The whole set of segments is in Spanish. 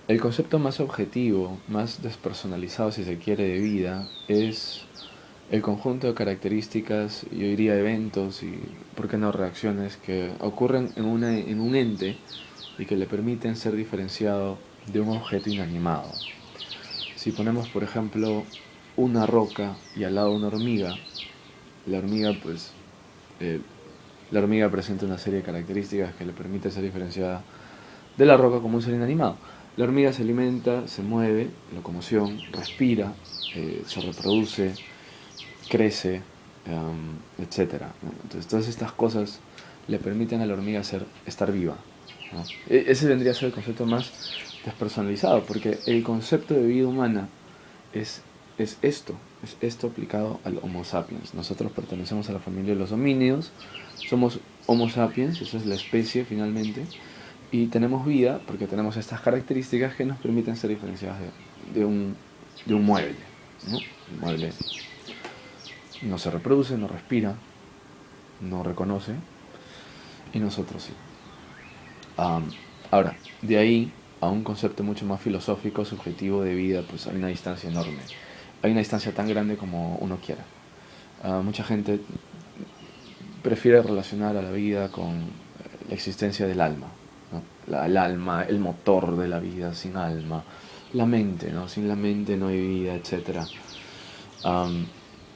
El concepto más objetivo, más despersonalizado, si se quiere, de vida es el conjunto de características, yo diría eventos y, ¿por qué no, reacciones que ocurren en un ente y que le permiten ser diferenciado de un objeto inanimado. Si ponemos, por ejemplo, una roca y al lado una hormiga, la hormiga, pues, eh, la hormiga presenta una serie de características que le permite ser diferenciada de la roca como un ser inanimado. La hormiga se alimenta, se mueve, locomoción, respira, se reproduce, crece, etcétera, ¿no? Entonces todas estas cosas le permiten a la hormiga estar viva, ¿no? Ese vendría a ser el concepto más despersonalizado, porque el concepto de vida humana es, es esto, es esto aplicado al Homo sapiens. Nosotros pertenecemos a la familia de los homínidos, somos Homo sapiens, esa es la especie finalmente, y tenemos vida porque tenemos estas características que nos permiten ser diferenciadas de un, de un mueble, ¿no? Un mueble no se reproduce, no respira, no reconoce, y nosotros sí. Um, Ahora, de ahí a un concepto mucho más filosófico, subjetivo de vida, pues hay una distancia enorme. Hay una distancia tan grande como uno quiera. Mucha gente prefiere relacionar a la vida con la existencia del alma, ¿no? El alma, el motor de la vida sin alma, la mente, ¿no? Sin la mente no hay vida, etcétera. Um,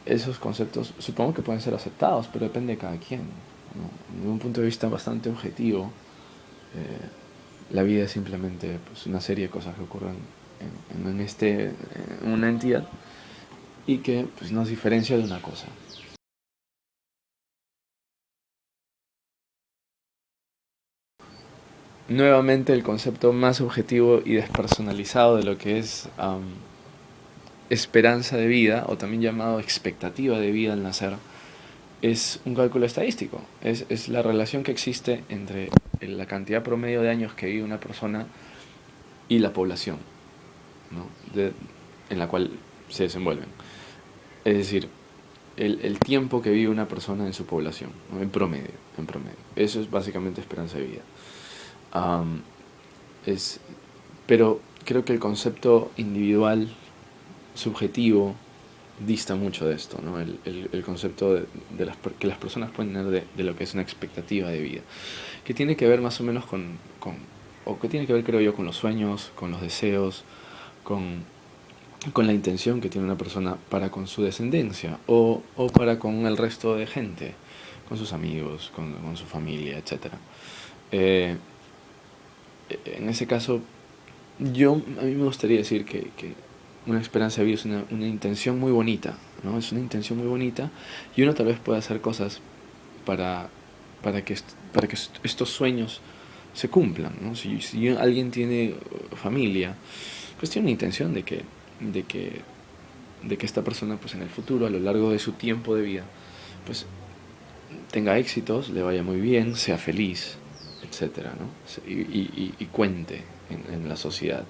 Esos conceptos supongo que pueden ser aceptados, pero depende de cada quien, ¿no? Desde un punto de vista bastante objetivo, la vida es simplemente, pues, una serie de cosas que ocurren en una entidad y que, pues, nos diferencia de una cosa. Nuevamente el concepto más objetivo y despersonalizado de lo que es esperanza de vida, o también llamado expectativa de vida al nacer, es un cálculo estadístico. Es la relación que existe entre la cantidad promedio de años que vive una persona y la población, ¿no? En la cual se desenvuelven. Es decir, el tiempo que vive una persona en su población, ¿no? En promedio, en promedio. Eso es básicamente esperanza de vida. Um, es, pero creo que el concepto individual, subjetivo, dista mucho de esto, ¿no? El concepto que las personas pueden tener de lo que es una expectativa de vida, que tiene que ver más o menos o que tiene que ver, creo yo, con los sueños, con los deseos, con, con la intención que tiene una persona para con su descendencia o para con el resto de gente, con sus amigos, con su familia, etcétera. Eh, en ese caso, a mí me gustaría decir que una esperanza de vida es una intención muy bonita, ¿no? Es una intención muy bonita y uno tal vez puede hacer cosas para, para que estos sueños se cumplan, ¿no? Si alguien tiene familia, pues tiene una intención de que, de que esta persona, pues en el futuro, a lo largo de su tiempo de vida, pues tenga éxitos, le vaya muy bien, sea feliz, etcétera, ¿no? Y cuente en la sociedad,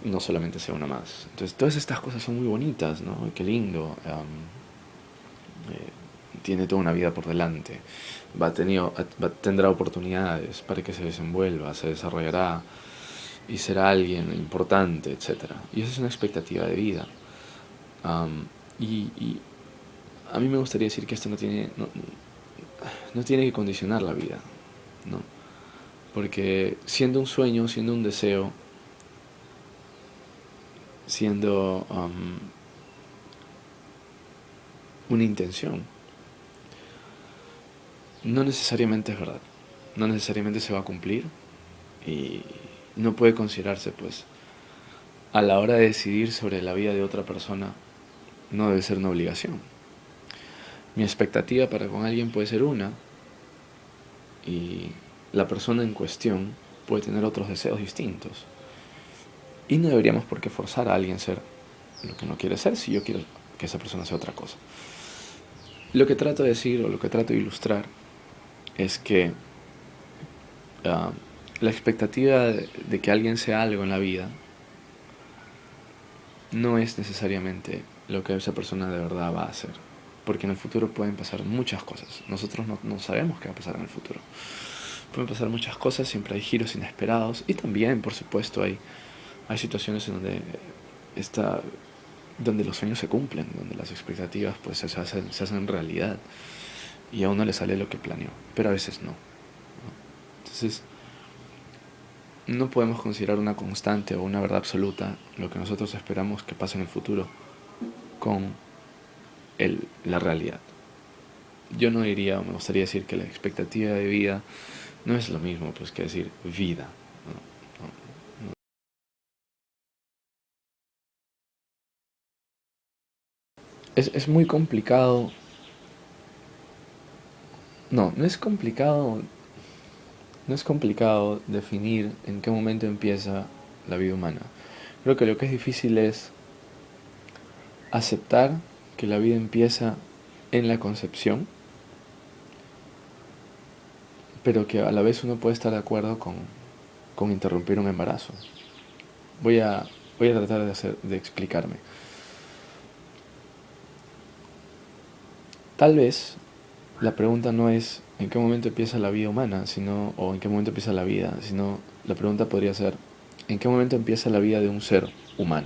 no solamente sea una más. Entonces, todas estas cosas son muy bonitas, ¿no? Qué lindo. Tiene toda una vida por delante. Tendrá oportunidades para que se desenvuelva, se desarrollará y será alguien importante, etcétera. Y esa es una expectativa de vida. Um, y a mí me gustaría decir que esto no tiene que condicionar la vida, ¿no? Porque siendo un sueño, siendo un deseo, siendo una intención, no necesariamente es verdad. No necesariamente se va a cumplir y no puede considerarse, pues, a la hora de decidir sobre la vida de otra persona, no debe ser una obligación. Mi expectativa para con alguien puede ser una y la persona en cuestión puede tener otros deseos distintos. Y no deberíamos por qué forzar a alguien a ser lo que no quiere ser si yo quiero que esa persona sea otra cosa. Lo que trato de decir o lo que trato de ilustrar es que uh, la expectativa de que alguien sea algo en la vida no es necesariamente lo que esa persona de verdad va a hacer. Porque en el futuro pueden pasar muchas cosas. Nosotros no sabemos qué va a pasar en el futuro. pueden pasar muchas cosas, siempre hay giros inesperados y también, por supuesto, hay situaciones en donde está, donde los sueños se cumplen, donde las expectativas pues se hacen realidad y a uno le sale lo que planeó, pero a veces no. Entonces, no podemos considerar una constante o una verdad absoluta lo que nosotros esperamos que pase en el futuro con la realidad. Yo no diría, o me gustaría decir que la expectativa de vida no es lo mismo pues que decir vida. ¿No? Es muy complicado. No es complicado. No es complicado definir en qué momento empieza la vida humana. Creo que lo que es difícil es aceptar que la vida empieza en la concepción, pero que a la vez uno puede estar de acuerdo con interrumpir un embarazo. Voy a, voy a tratar de explicarme. Tal vez la pregunta no es en qué momento empieza la vida humana, o en qué momento empieza la vida, sino la pregunta podría ser en qué momento empieza la vida de un ser humano,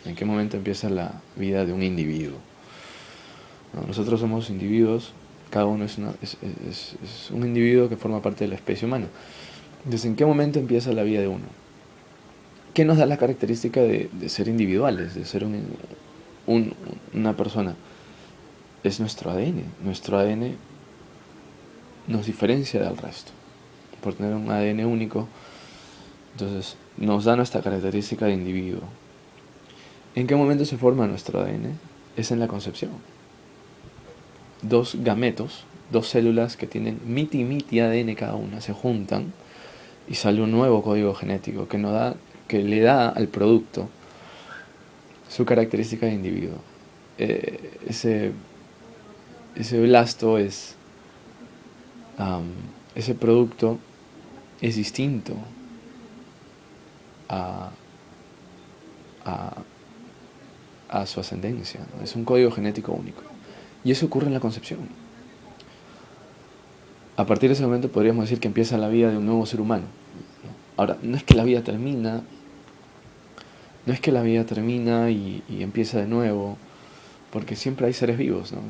en qué momento empieza la vida de un individuo. ¿No? Nosotros somos individuos, cada uno es un individuo que forma parte de la especie humana. Entonces, ¿en qué momento empieza la vida de uno? ¿Qué nos da la característica de ser individuales, de ser una persona? Es nuestro ADN. Nuestro ADN nos diferencia del resto. Por tener un ADN único, entonces nos da nuestra característica de individuo. ¿En qué momento se forma nuestro ADN? Es en la concepción. Dos gametos, dos células que tienen miti ADN cada una, se juntan y sale un nuevo código genético que le da al producto su característica de individuo. Ese blasto ese producto es distinto a, a, a su ascendencia, ¿no? Es un código genético único. Y eso ocurre en la concepción. A partir de ese momento podríamos decir que empieza la vida de un nuevo ser humano. Ahora, no es que la vida termina, y empieza de nuevo, porque siempre hay seres vivos, ¿no?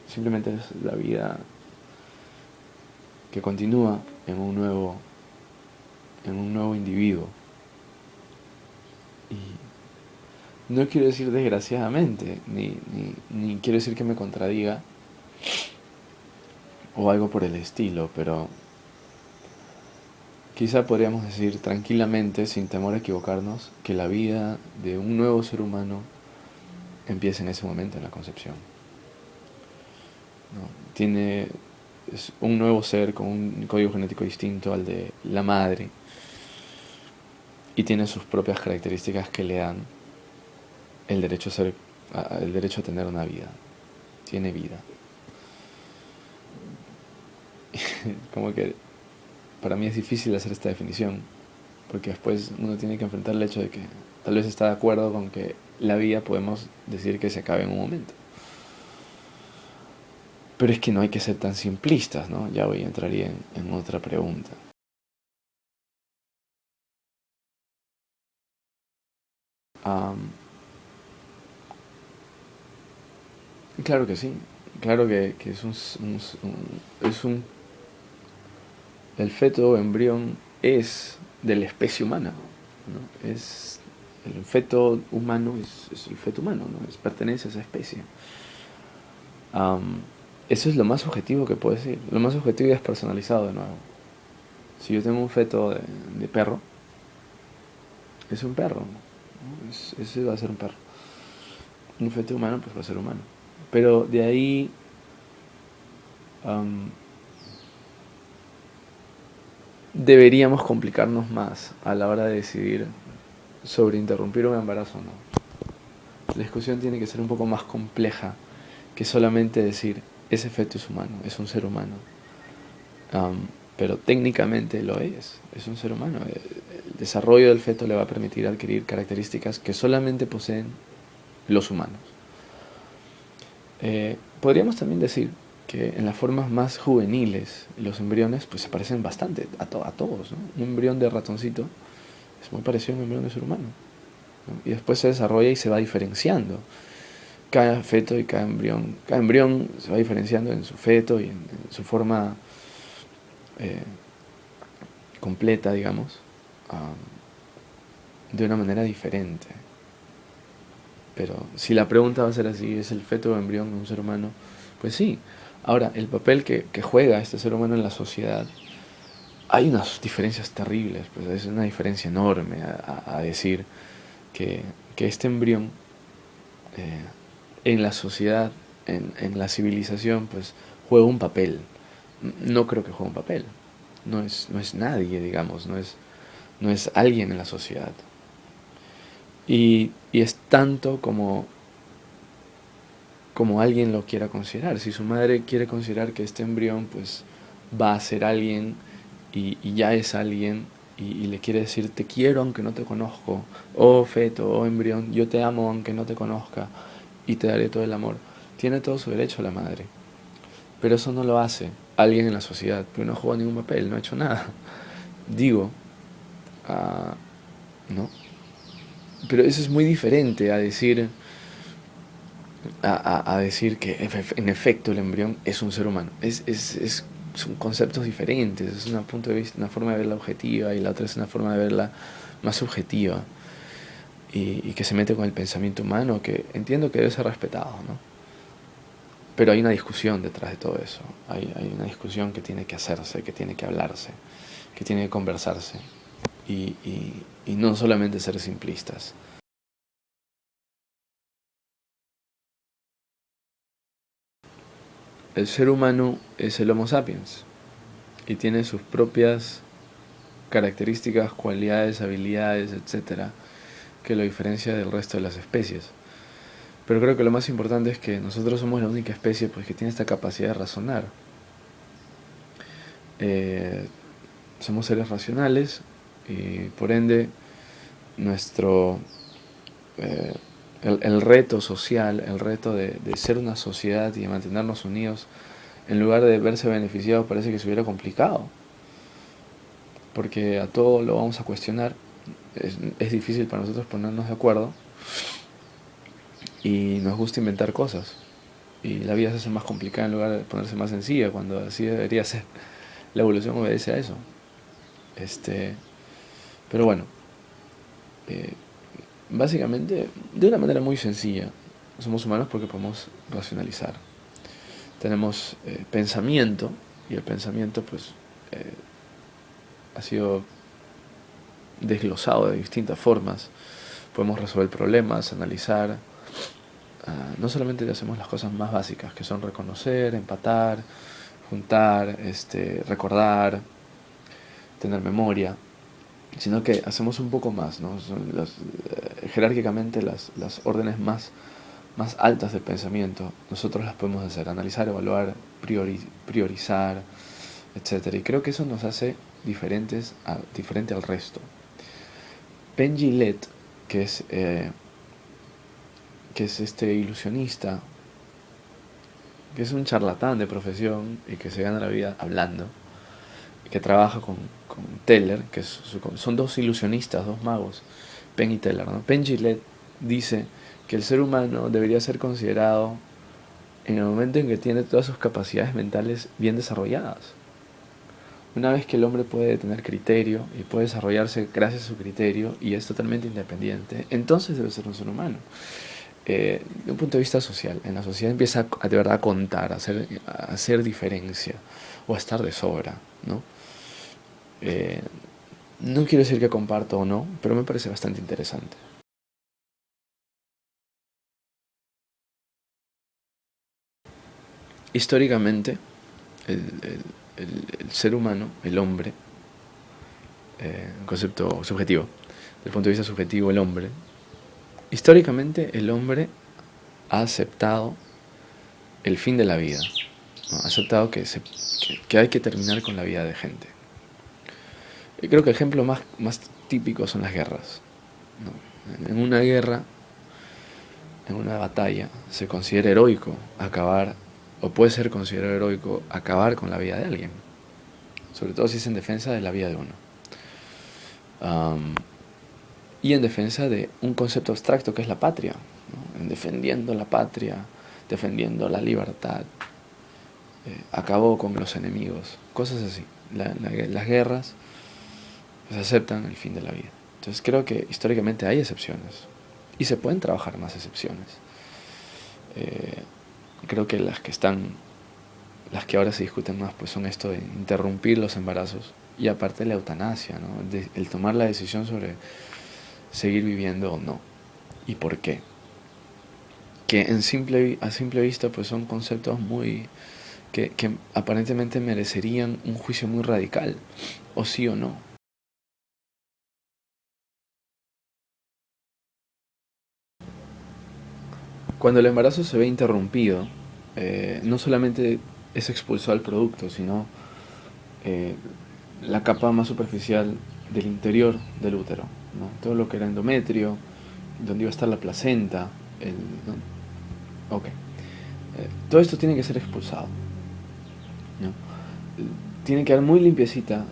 Simplemente es la vida que continúa en un nuevo individuo. Y no quiero decir desgraciadamente, ni quiero decir que me contradiga o algo por el estilo, pero quizá podríamos decir tranquilamente, sin temor a equivocarnos, que la vida de un nuevo ser humano empieza en ese momento, en la concepción, ¿no? Es un nuevo ser con un código genético distinto al de la madre y tiene sus propias características que le dan el derecho a tener una vida. Tiene vida. Como que para mí es difícil hacer esta definición, porque después uno tiene que enfrentar el hecho de que tal vez está de acuerdo con que la vida podemos decir que se acabe en un momento. Pero es que no hay que ser tan simplistas, ¿no? Ya entraría en otra pregunta. Claro que sí, claro que el feto o embrión es de la especie humana, ¿no? El feto humano es el feto humano, ¿no? Pertenece a esa especie. Eso es lo más objetivo que puedo decir, lo más objetivo y despersonalizado de nuevo. Si yo tengo un feto de perro, es un perro, ¿no? Ese va a ser un perro. Un feto humano, pues va a ser humano. Pero de ahí deberíamos complicarnos más a la hora de decidir sobre interrumpir un embarazo o no. La discusión tiene que ser un poco más compleja que solamente decir ese feto es humano, es un ser humano. Pero técnicamente lo es un ser humano. El desarrollo del feto le va a permitir adquirir características que solamente poseen los humanos. Podríamos también decir que en las formas más juveniles los embriones pues se parecen bastante a todos, ¿no? Un embrión de ratoncito es muy parecido a un embrión de ser humano, ¿no? Y después se desarrolla y se va diferenciando. Cada feto y cada embrión se va diferenciando en su feto y en su forma eh, completa, digamos, de una manera diferente. Pero si la pregunta va a ser así, ¿es el feto o embrión de un ser humano? Pues sí. Ahora, el papel que juega este ser humano en la sociedad, hay unas diferencias terribles, pues es una diferencia enorme a decir que, que este embrión eh, en la sociedad, en la civilización, pues juega un papel. No creo que juegue un papel. No es nadie, digamos, no es alguien en la sociedad. Y es tanto como alguien lo quiera considerar. Si su madre quiere considerar que este embrión pues va a ser alguien y ya es alguien y le quiere decir te quiero aunque no te conozco, o feto, o embrión, yo te amo aunque no te conozca y te daré todo el amor, tiene todo su derecho la madre. Pero eso no lo hace alguien en la sociedad, porque no juega ningún papel, no ha hecho nada. Digo, ah, ¿no? Pero eso es muy diferente a decir que en efecto el embrión es un ser humano. Son conceptos diferentes, es una, punto de vista, una forma de verla objetiva y la otra es una forma de verla más subjetiva y que se mete con el pensamiento humano que entiendo que debe ser respetado, ¿no? Pero hay una discusión detrás de todo eso, hay una discusión que tiene que hacerse, que tiene que hablarse, que tiene que conversarse y no solamente ser simplistas. El ser humano es el Homo sapiens y tiene sus propias características, cualidades, habilidades, etcétera, que lo diferencia del resto de las especies. Pero creo que lo más importante es que nosotros somos la única especie pues, que tiene esta capacidad de razonar. Eh, Somos seres racionales y por ende nuestro eh, el reto social, el reto de ser una sociedad y de mantenernos unidos, en lugar de verse beneficiados, parece que se hubiera complicado, porque a todo lo vamos a cuestionar, es difícil para nosotros ponernos de acuerdo y nos gusta inventar cosas. Y la vida se hace más complicada en lugar de ponerse más sencilla, cuando así debería ser. La evolución obedece a eso. Este, pero bueno, eh, básicamente, de una manera muy sencilla, somos humanos porque podemos racionalizar. Tenemos pensamiento, y el pensamiento pues eh, ha sido desglosado de distintas formas. Podemos resolver problemas, analizar. No solamente hacemos las cosas más básicas, que son reconocer, empatar, juntar, recordar, tener memoria, sino que hacemos un poco más, ¿no? Jerárquicamente las órdenes más altas del pensamiento, nosotros las podemos hacer, analizar, evaluar, priorizar, etcétera. Y creo que eso nos hace diferente al resto. Penn Jillette, que es este ilusionista, que es un charlatán de profesión y que se gana la vida hablando, que trabaja con Teller, son dos ilusionistas, dos magos, Penn y Teller, ¿no? Penn Jillette dice que el ser humano debería ser considerado en el momento en que tiene todas sus capacidades mentales bien desarrolladas. Una vez que el hombre puede tener criterio y puede desarrollarse gracias a su criterio y es totalmente independiente, entonces debe ser un ser humano. De un punto de vista social, en la sociedad empieza de verdad a contar, a hacer diferencia o a estar de sobra, ¿no? Eh, no quiero decir que comparto o no, pero me parece bastante interesante. Históricamente, el, el- el ser humano, el hombre, un concepto subjetivo, desde el punto de vista subjetivo, el hombre, históricamente el hombre ha aceptado el fin de la vida, ¿no? Ha aceptado que hay que terminar con la vida de gente. Y creo que el ejemplo más típico son las guerras, ¿no? En una guerra, en una batalla, se considera heroico acabar o puede ser considerado heroico, acabar con la vida de alguien, sobre todo si es en defensa de la vida de uno. Um, y en defensa de un concepto abstracto que es la patria, ¿no? En defendiendo la patria, defendiendo la libertad, acabó con los enemigos, cosas así. Las guerras pues, aceptan el fin de la vida. Entonces creo que históricamente hay excepciones y se pueden trabajar más excepciones. Creo que las que ahora se discuten más, pues son esto de interrumpir los embarazos y aparte la eutanasia, ¿no? El tomar la decisión sobre seguir viviendo o no y por qué. Que a simple vista pues son conceptos que aparentemente merecerían un juicio muy radical, o sí o no. Cuando el embarazo se ve interrumpido, no solamente es expulsado el producto, sino eh, la capa más superficial del interior del útero, ¿no? Todo lo que era endometrio, donde iba a estar la placenta, ¿no? Okay. Todo esto tiene que ser expulsado, ¿no? Tiene que quedar muy limpiecita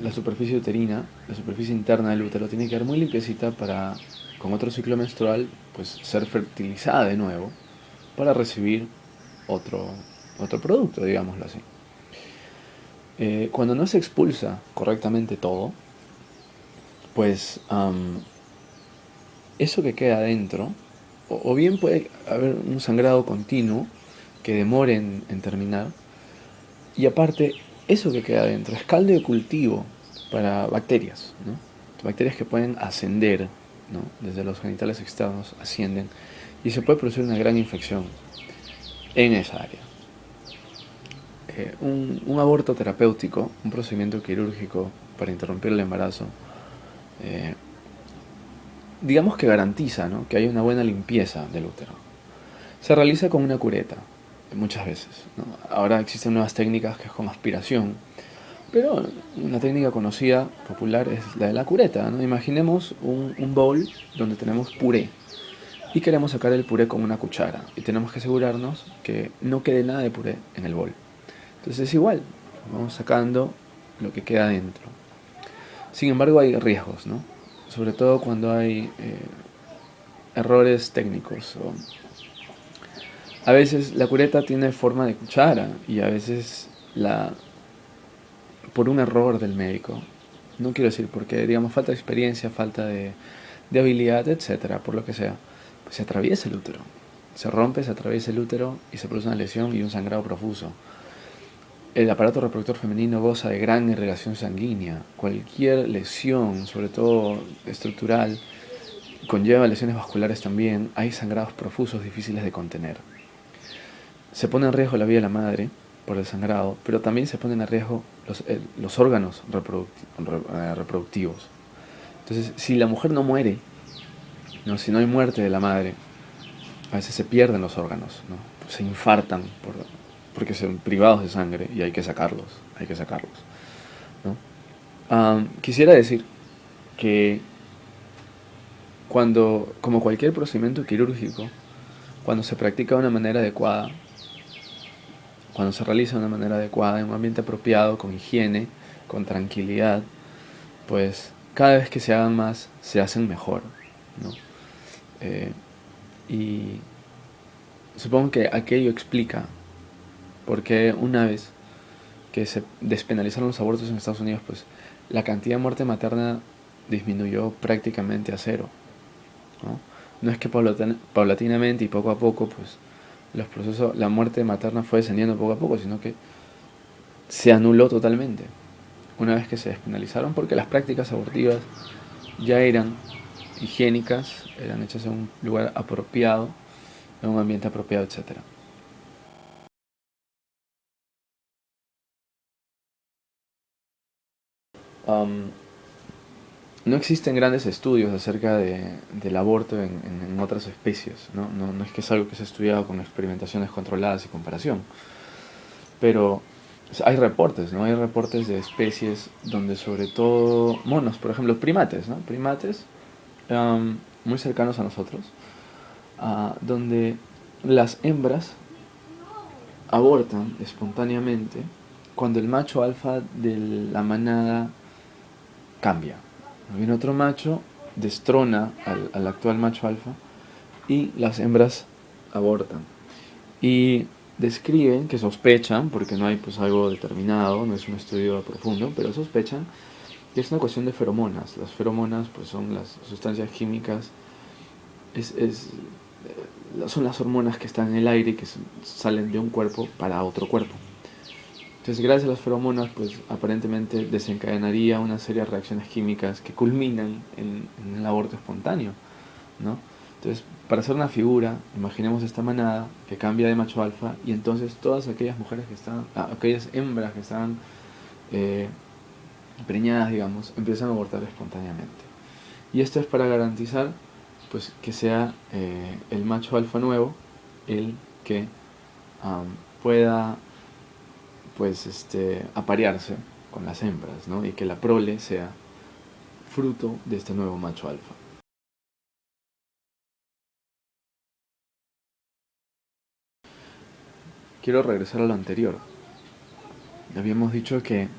la superficie uterina, la superficie interna del útero, tiene que quedar muy limpiecita para, con otro ciclo menstrual, pues ser fertilizada de nuevo para recibir otro, otro producto, digámoslo así. Cuando no se expulsa correctamente todo, pues eso que queda adentro, o bien puede haber un sangrado continuo que demore en terminar, y aparte, eso que queda adentro es caldo de cultivo para bacterias, ¿no? Bacterias que pueden ascender, ¿no? Desde los genitales externos ascienden y se puede producir una gran infección en esa área. Un aborto terapéutico, un procedimiento quirúrgico para interrumpir el embarazo, eh, digamos que garantiza, ¿no? Que haya una buena limpieza del útero. Se realiza con una cureta, muchas veces, ¿no? Ahora existen nuevas técnicas que es con aspiración, pero una técnica conocida, popular, es la de la cureta, ¿no? Imaginemos un bowl donde tenemos puré y queremos sacar el puré con una cuchara y tenemos que asegurarnos que no quede nada de puré en el bowl. Entonces es igual, vamos sacando lo que queda dentro. Sin embargo hay riesgos, ¿no? Sobre todo cuando hay errores técnicos. A veces la cureta tiene forma de cuchara y a veces por un error del médico. No quiero decir porque, digamos, falta de experiencia, falta de habilidad, etcétera, por lo que sea, pues se atraviesa el útero. Se rompe, se atraviesa el útero y se produce una lesión y un sangrado profuso. El aparato reproductor femenino goza de gran irrigación sanguínea. Cualquier lesión, sobre todo estructural, conlleva lesiones vasculares también. Hay sangrados profusos difíciles de contener. Se pone en riesgo la vida de la madre por el sangrado, pero también se ponen en riesgo los órganos reproductivos. Entonces, si la mujer no muere, ¿no? Si no hay muerte de la madre, a veces se pierden los órganos, ¿no? Se infartan porque son privados de sangre y hay que sacarlos, ¿no? Quisiera decir que como cualquier procedimiento quirúrgico, cuando se practica de una manera adecuada, cuando se realiza de una manera adecuada, en un ambiente apropiado, con higiene, con tranquilidad, pues cada vez que se hagan más, se hacen mejor, ¿no? Y supongo que aquello explica por qué una vez que se despenalizaron los abortos en Estados Unidos, pues la cantidad de muerte materna disminuyó prácticamente a cero, ¿no? No es que paulatinamente y poco a poco, pues la muerte materna fue descendiendo poco a poco, sino que se anuló totalmente una vez que se despenalizaron, porque las prácticas abortivas ya eran higiénicas, eran hechas en un lugar apropiado, en un ambiente apropiado, etcétera. Um, no existen grandes estudios acerca del aborto en otras especies, ¿no? No es que es algo que se ha estudiado con experimentaciones controladas y comparación, pero hay reportes, ¿no? Hay reportes de especies donde sobre todo monos, por ejemplo, primates, ¿no? Primates muy cercanos a nosotros, donde las hembras abortan espontáneamente cuando el macho alfa de la manada cambia. Viene otro macho, destrona al actual macho alfa y las hembras abortan. Y describen que sospechan, porque no hay pues algo determinado, no es un estudio profundo, pero sospechan que es una cuestión de feromonas. Las feromonas pues son las sustancias químicas, son las hormonas que están en el aire y que salen de un cuerpo para otro cuerpo. Entonces, gracias a las feromonas, pues aparentemente desencadenaría una serie de reacciones químicas que culminan en el aborto espontáneo, ¿no? Entonces, para hacer una figura, imaginemos esta manada que cambia de macho alfa y entonces todas aquellas mujeres que están, aquellas hembras que estaban eh, preñadas, digamos, empiezan a abortar espontáneamente. Y esto es para garantizar, pues, que sea el macho alfa nuevo el que pueda, pues, aparearse con las hembras, ¿no? Y que la prole sea fruto de este nuevo macho alfa. Quiero regresar a lo anterior. Habíamos dicho que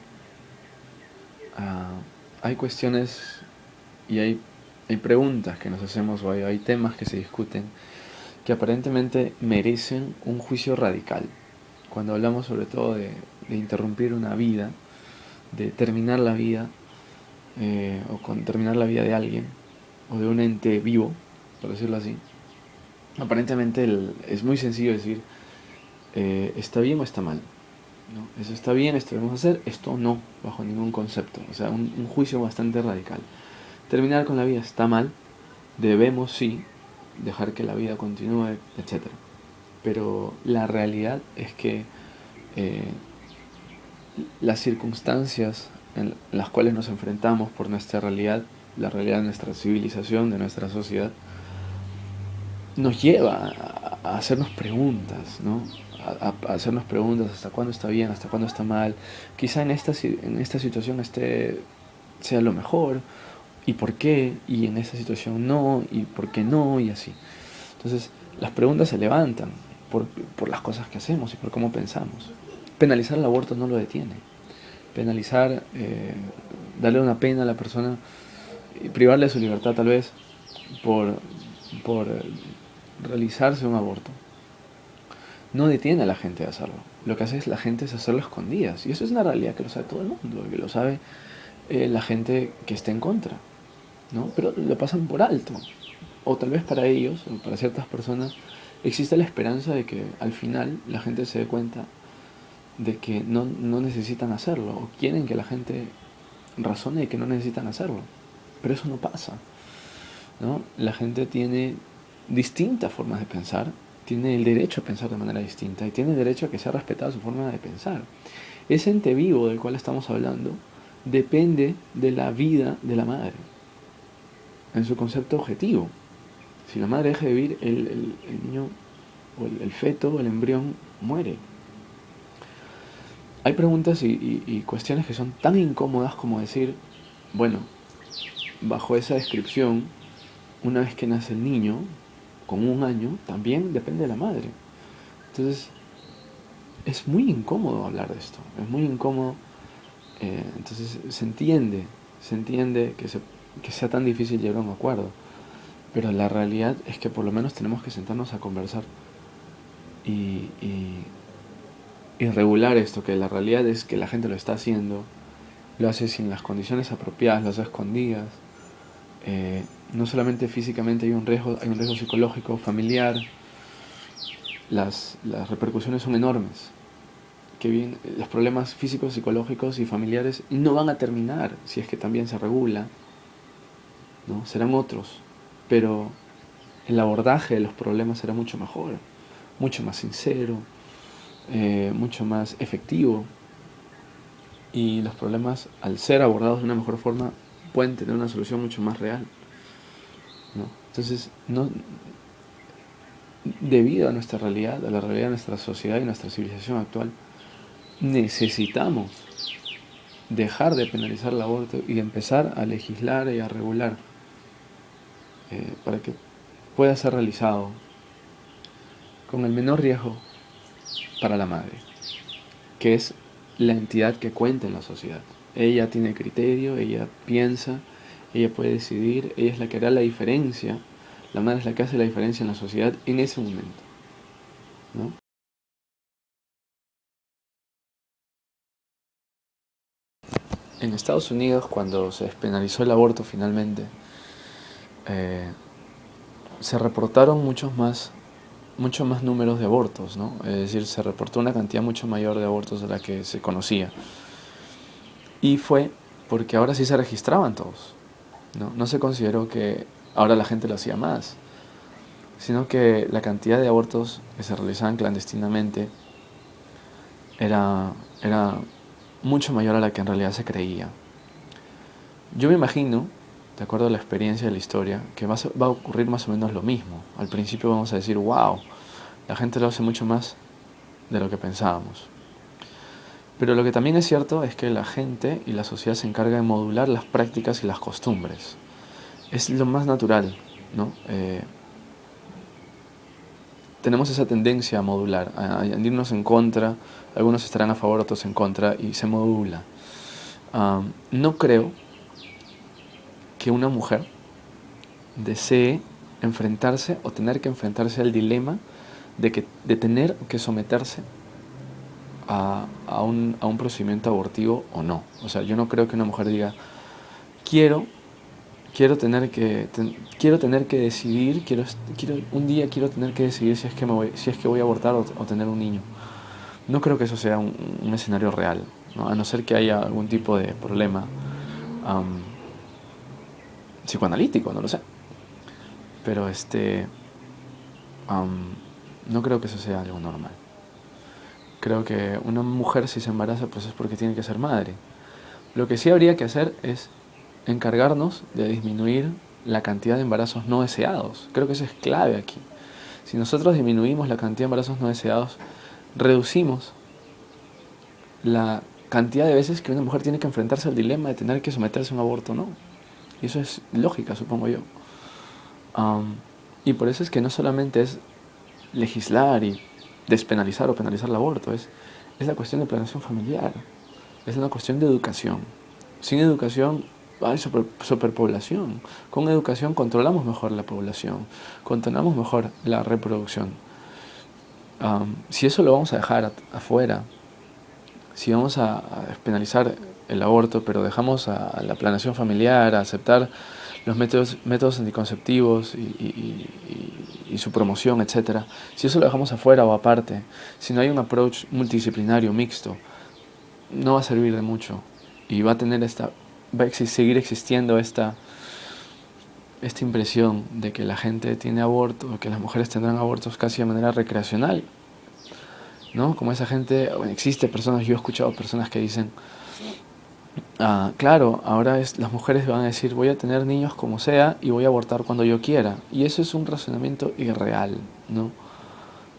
hay cuestiones y hay preguntas que nos hacemos o hay temas que se discuten que aparentemente merecen un juicio radical. Cuando hablamos sobre todo de interrumpir una vida, de terminar la vida, o con terminar la vida de alguien, o de un ente vivo, por decirlo así, aparentemente es muy sencillo decir, está bien o está mal. ¿No? Eso está bien, esto debemos hacer, esto no, bajo ningún concepto. O sea, un juicio bastante radical. Terminar con la vida está mal, debemos sí dejar que la vida continúe, etc. Pero la realidad es que eh, las circunstancias en las cuales nos enfrentamos por nuestra realidad, la realidad de nuestra civilización, de nuestra sociedad, nos lleva a hacernos preguntas, ¿no? A hacernos preguntas hasta cuándo está bien, hasta cuándo está mal. Quizá en esta situación sea lo mejor, y por qué, y en esta situación no, y por qué no, y así. Entonces, las preguntas se levantan por las cosas que hacemos y por cómo pensamos. Penalizar el aborto no lo detiene. Penalizar, darle una pena a la persona, y privarle de su libertad tal vez por, por realizarse un aborto, no detiene a la gente de hacerlo. Lo que hace es la gente es hacerlo a escondidas. Y eso es una realidad que lo sabe todo el mundo, que lo sabe la gente que está en contra, ¿no? Pero lo pasan por alto. O tal vez para ellos, o para ciertas personas, existe la esperanza de que al final la gente se dé cuenta de que no necesitan hacerlo, o quieren que la gente razone de que no necesitan hacerlo. Pero eso no pasa, ¿no? La gente tiene distintas formas de pensar, tiene el derecho a pensar de manera distinta y tiene el derecho a que sea respetada su forma de pensar. Ese ente vivo del cual estamos hablando depende de la vida de la madre, en su concepto objetivo. Si la madre deja de vivir, el niño o el feto o el embrión muere. Hay preguntas y cuestiones que son tan incómodas como decir, bueno, bajo esa descripción, una vez que nace el niño, con un año, también depende de la madre. Entonces, es muy incómodo hablar de esto, es muy incómodo. Entonces, se entiende que sea tan difícil llegar a un acuerdo. Pero la realidad es que por lo menos tenemos que sentarnos a conversar y, y, y regular esto, que la realidad es que la gente lo está haciendo, lo hace sin las condiciones apropiadas, lo hace a escondidas. No solamente físicamente hay un riesgo psicológico, familiar, las repercusiones son enormes. Que bien, los problemas físicos, psicológicos y familiares no van a terminar si es que también se regula, ¿no? Serán otros, pero el abordaje de los problemas será mucho mejor, mucho más sincero, mucho más efectivo, y los problemas, al ser abordados de una mejor forma, pueden tener una solución mucho más real, ¿no? Entonces, debido a nuestra realidad, a la realidad de nuestra sociedad y nuestra civilización actual, necesitamos dejar de penalizar el aborto y empezar a legislar y a regular para que pueda ser realizado con el menor riesgo para la madre, que es la entidad que cuenta en la sociedad. Ella tiene criterio, ella piensa, ella puede decidir, ella es la que hará la diferencia. La madre es la que hace la diferencia en la sociedad en ese momento, ¿no? En Estados Unidos, cuando se despenalizó el aborto finalmente, eh, se reportaron muchos más números de abortos, ¿no? Es decir, se reportó una cantidad mucho mayor de abortos de la que se conocía. Y fue porque ahora sí se registraban todos, ¿no? No se consideró que ahora la gente lo hacía más, sino que la cantidad de abortos que se realizaban clandestinamente era mucho mayor a la que en realidad se creía. Yo me imagino, de acuerdo a la experiencia de la historia, que va a ocurrir más o menos lo mismo. Al principio vamos a decir, wow, la gente lo hace mucho más de lo que pensábamos. Pero lo que también es cierto es que la gente y la sociedad se encarga de modular las prácticas y las costumbres. Es lo más natural, ¿no? Tenemos esa tendencia a modular, a irnos en contra, algunos estarán a favor, otros en contra, y se modula. No creo que una mujer desee enfrentarse o tener que enfrentarse al dilema de tener que someterse a un procedimiento abortivo o no. O sea, yo no creo que una mujer diga, quiero quiero tener que decidir, un día quiero tener que decidir si es que voy a abortar o tener un niño. No creo que eso sea un escenario real, ¿no? A no ser que haya algún tipo de problema um, psicoanalítico, no lo sé. Pero um, no creo que eso sea algo normal. Creo que una mujer, si se embaraza, pues es porque tiene que ser madre. Lo que sí habría que hacer es encargarnos de disminuir la cantidad de embarazos no deseados. Creo que eso es clave aquí. Si nosotros disminuimos la cantidad de embarazos no deseados, reducimos la cantidad de veces que una mujer tiene que enfrentarse al dilema de tener que someterse a un aborto o no. Y eso es lógica, supongo yo. Y por eso es que no solamente es legislar y despenalizar o penalizar el aborto, es la cuestión de planeación familiar, es una cuestión de educación. Sin educación hay superpoblación. Con educación controlamos mejor la población, controlamos mejor la reproducción. Si eso lo vamos a dejar afuera, si vamos a penalizar el aborto, pero dejamos a la planeación familiar, a aceptar los métodos anticonceptivos y su promoción, etc. Si eso lo dejamos afuera o aparte, si no hay un approach multidisciplinario mixto, no va a servir de mucho y va a seguir existiendo esta impresión de que la gente tiene aborto, que las mujeres tendrán abortos casi de manera recreacional, ¿no? Como esa gente, existe personas, yo he escuchado personas que dicen, claro, ahora las mujeres van a decir, voy a tener niños como sea y voy a abortar cuando yo quiera. Y eso es un razonamiento irreal, ¿no?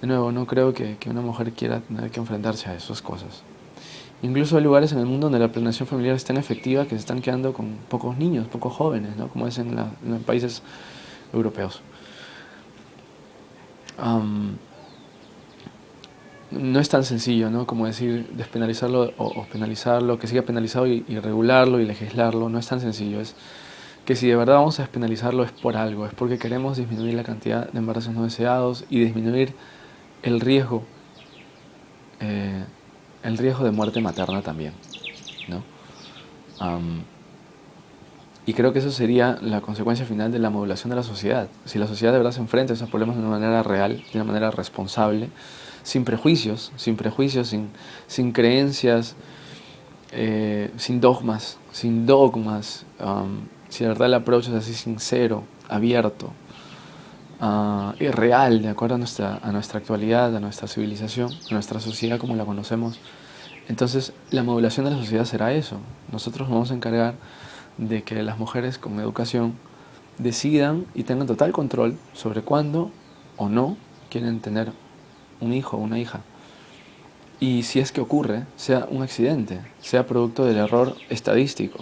De nuevo, no creo que una mujer quiera tener que enfrentarse a esas cosas. Incluso hay lugares en el mundo donde la planeación familiar es tan efectiva que se están quedando con pocos niños, pocos jóvenes, ¿no? Como es en los países europeos. No es tan sencillo, ¿no? Como decir despenalizarlo o penalizarlo, que siga penalizado y regularlo y legislarlo. No es tan sencillo. Es que si de verdad vamos a despenalizarlo es por algo, es porque queremos disminuir la cantidad de embarazos no deseados y disminuir el riesgo de muerte materna también, ¿no? Y creo que eso sería la consecuencia final de la modulación de la sociedad. Si la sociedad de verdad se enfrenta a esos problemas de una manera real, de una manera responsable, sin prejuicios, sin creencias, sin dogmas, si de verdad el approach es así sincero, abierto, y real, de acuerdo a nuestra actualidad, a nuestra civilización, a nuestra sociedad como la conocemos, entonces la modulación de la sociedad será eso. Nosotros nos vamos a encargar de que las mujeres con educación decidan y tengan total control sobre cuándo o no quieren tener un hijo o una hija. Y si es que ocurre, sea un accidente, sea producto del error estadístico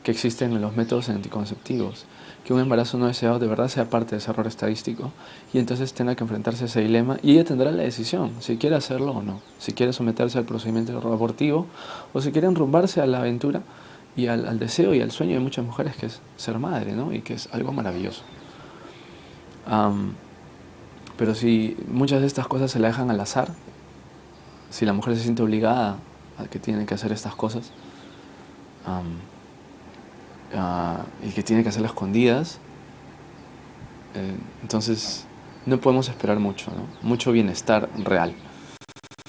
que existe en los métodos anticonceptivos, que un embarazo no deseado de verdad sea parte de ese error estadístico y entonces tenga que enfrentarse a ese dilema y ella tendrá la decisión si quiere hacerlo o no, si quiere someterse al procedimiento abortivo o si quiere enrumbarse a la aventura y al deseo y al sueño de muchas mujeres, que es ser madre, ¿no? Y que es algo maravilloso. Am, pero si muchas de estas cosas se la dejan al azar, si la mujer se siente obligada a que tiene que hacer estas cosas, am, y que tiene que hacerlas escondidas, entonces no podemos esperar mucho, ¿no? Mucho bienestar real.